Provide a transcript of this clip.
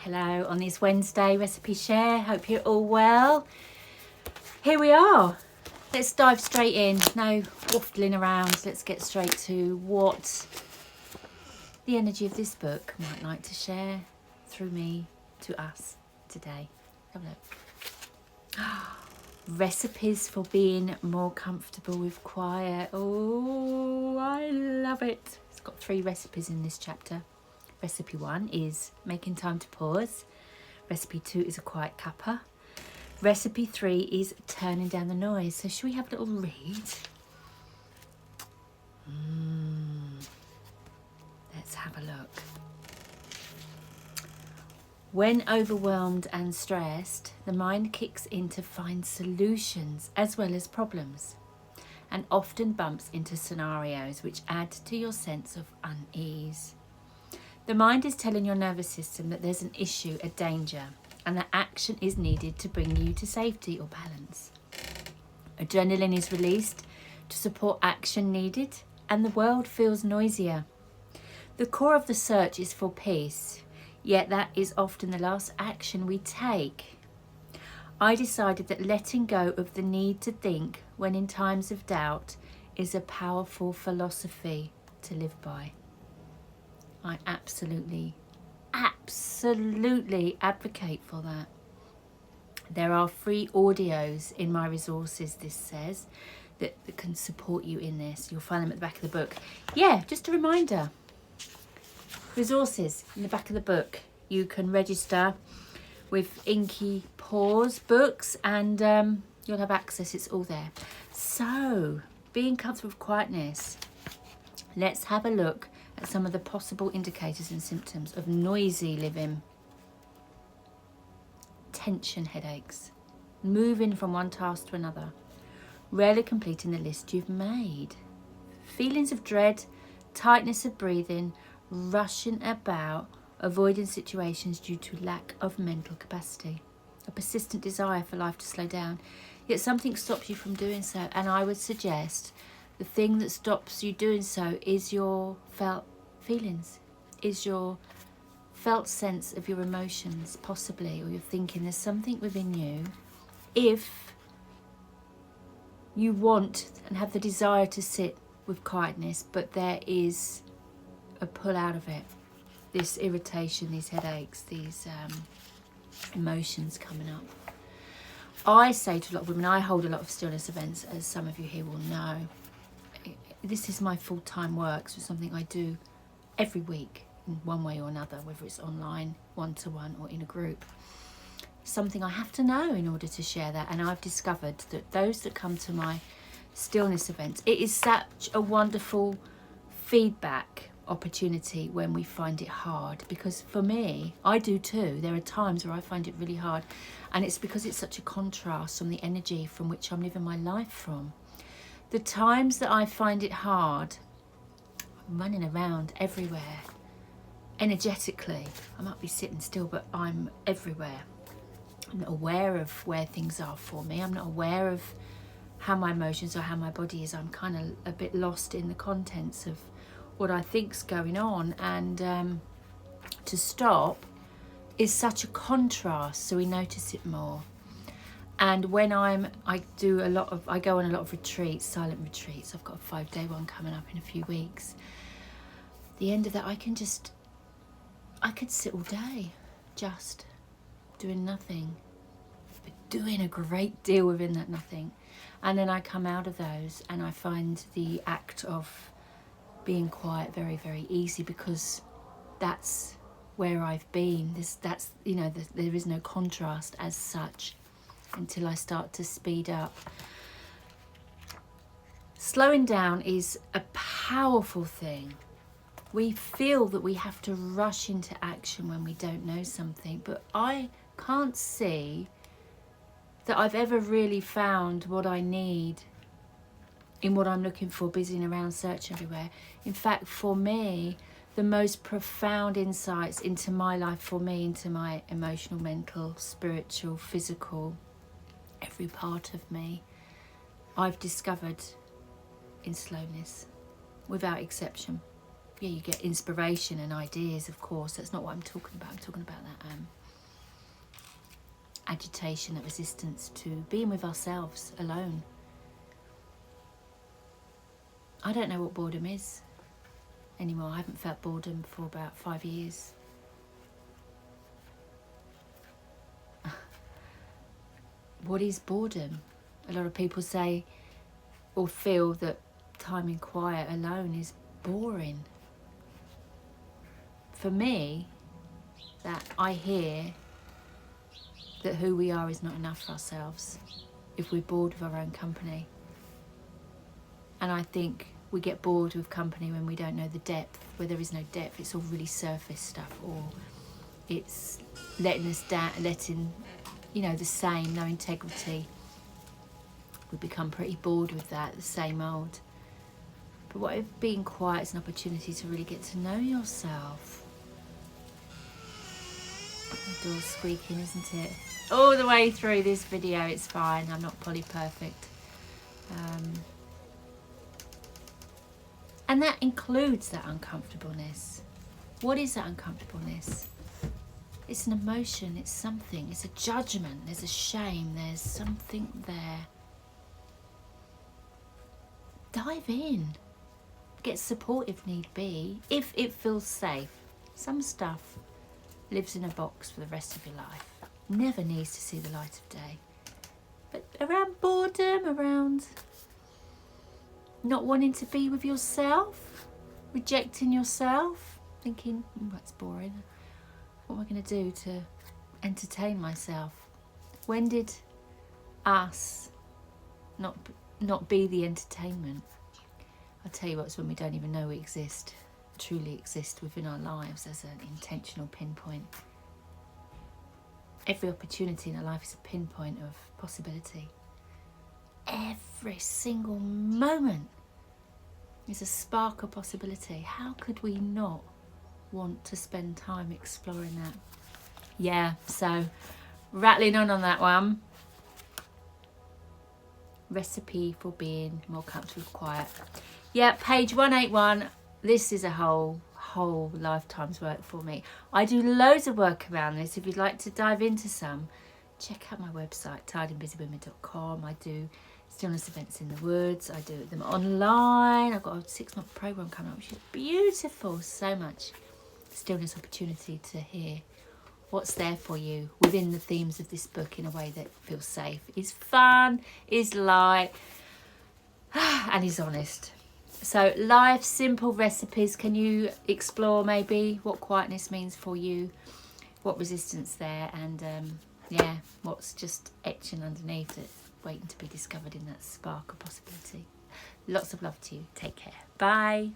Hello on this Wednesday recipe share. Hope you're all well. Here we are. Let's dive straight in. No waffling around. Let's get straight to what the energy of this book might like to share through me to us today. Have a look. Recipes for being more comfortable with quiet. Oh, I love it. It's got 3 recipes in this chapter. Recipe 1 is making time to pause. Recipe 2 is a quiet cuppa. Recipe 3 is turning down the noise. So should we have a little read? Let's have a look. When overwhelmed and stressed, the mind kicks in to find solutions as well as problems, and often bumps into scenarios which add to your sense of unease. The mind is telling your nervous system that there's an issue, a danger, and that action is needed to bring you to safety or balance. Adrenaline is released to support action needed, and the world feels noisier. The core of the search is for peace, yet that is often the last action we take. I decided that letting go of the need to think when in times of doubt is a powerful philosophy to live by. I absolutely advocate for that. There are free audios in my resources, this says, that can support you in this. You'll find them at the back of the book. Yeah, just a reminder. Resources in the back of the book. You can register with Inky Pause books and you'll have access. It's all there. So, being comfortable with quietness. Let's have a look at some of the possible indicators and symptoms of noisy living. Tension headaches, moving from one task to another, rarely completing the list you've made, feelings of dread, tightness of breathing, rushing about, avoiding situations due to lack of mental capacity, a persistent desire for life to slow down, yet something stops you from doing so. And I would suggest the thing that stops you doing so is your felt feelings, is your felt sense of your emotions, possibly, or you're thinking there's something within you. If you want and have the desire to sit with quietness, but there is a pull out of it, this irritation, these headaches, these emotions coming up. I say to a lot of women, I hold a lot of stillness events, as some of you here will know. This is my full-time work, so something I do every week in one way or another, whether it's online, one-to-one, or in a group. Something I have to know in order to share that. And I've discovered that those that come to my stillness events, it is such a wonderful feedback opportunity when we find it hard, because for me, I do too. There are times where I find it really hard, and it's because it's such a contrast from the energy from which I'm living my life from. The times that I find it hard, I'm running around everywhere. Energetically, I might be sitting still, but I'm everywhere. I'm not aware of where things are for me. I'm not aware of how my emotions or how my body is. I'm kind of a bit lost in the contents of what I think's going on. And to stop is such a contrast, so we notice it more. And when I go on a lot of retreats, silent retreats. I've got a 5-day one coming up in a few weeks. The end of that, I could sit all day just doing nothing, but doing a great deal within that nothing. And then I come out of those and I find the act of being quiet very, very easy, because that's where I've been. There is no contrast as such until I start to speed up. Slowing down is a powerful thing. We feel that we have to rush into action when we don't know something, but I can't see that I've ever really found what I need in what I'm looking for, busying around, searching everywhere. In fact, for me, the most profound insights into my life, for me, into my emotional, mental, spiritual, physical, every part of me, I've discovered in slowness, without exception. yeah, you get inspiration and ideas, of course. That's not what I'm talking about. I'm talking about that agitation, that resistance to being with ourselves alone. I don't know what boredom is anymore. I haven't felt boredom for about 5 years. What is boredom? A lot of people say or feel that time in quiet alone is boring. For me, that I hear that who we are is not enough for ourselves if we're bored with our own company. And I think we get bored with company when we don't know the depth. Where there is no depth, it's all really surface stuff, or it's letting us down, letting, you know, the same, no integrity. We become pretty bored with that, the same old. But what if being quiet is an opportunity to really get to know yourself? The door's squeaking, isn't it? All the way through this video, it's fine. I'm not Polly Perfect. And that includes that uncomfortableness. What is that uncomfortableness? It's an emotion, it's something, it's a judgment, there's a shame, there's something there. Dive in. Get support if need be, if it feels safe. Some stuff lives in a box for the rest of your life. Never needs to see the light of day. But around boredom, around not wanting to be with yourself, rejecting yourself, thinking, that's boring. What am I going to do to entertain myself? When did us not be the entertainment? I'll tell you what, it's when we don't even know we exist, truly exist within our lives as an intentional pinpoint. Every opportunity in our life is a pinpoint of possibility. Every single moment is a spark of possibility. How could we not want to spend time exploring that? Yeah, so rattling on that one. Recipe for being more comfortable with quiet. Yeah, page 181. This is a whole lifetime's work for me. I do loads of work around this. If you'd like to dive into some, check out my website, tiredandbusywomen.com. I do stillness events in the woods. I do them online. I've got a 6-month program coming up, which is beautiful. So much stillness opportunity to hear what's there for you within the themes of this book in a way that feels safe, is fun, is light, and is honest. So life's simple recipes. Can you explore maybe what quietness means for you, what resistance there, and yeah, what's just etching underneath it, waiting to be discovered in that spark of possibility. Lots of love to you. Take care. Bye.